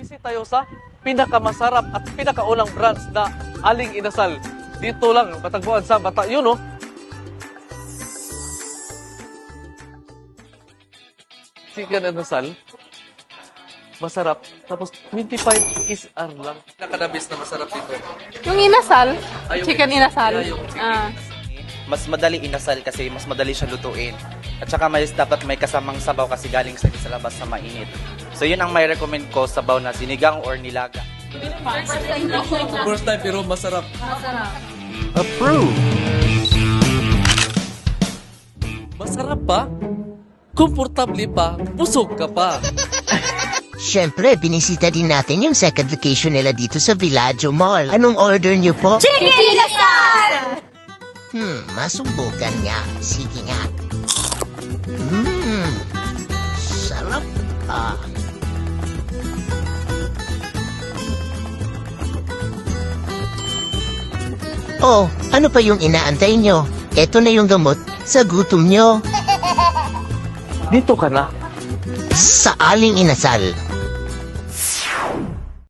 Visit tayo sa pinakamasarap at pinakaunang branch na Aling Inasal. Dito lang, matagpuan sa Bata. Yun, no? Chicken Inasal. Masarap. Tapos 25 SR lang. Nakadabis na masarap dito. Yung inasal? Yung Chicken inasal? Yung chicken. Mas madali inasal kasi mas madali siya lutuin. At saka dapat may kasamang sabaw kasi galing sa labas sa mainit. So yun ang may recommend ko, sabaw na sinigang or nilaga. First time pero masarap. Approve! Masarap pa? Komportable pa? Busog ka pa? Syempre, binisita din natin yung second vacation nila dito sa Villaggio Mall. Anong order niyo po? Chicken inasal! Masubukan nga. Sige nga. Sarap ah. Oh, ano pa yung inaantay nyo? Eto na yung gamot sa gutom nyo. Dito ka na. Sa Aling Inasal.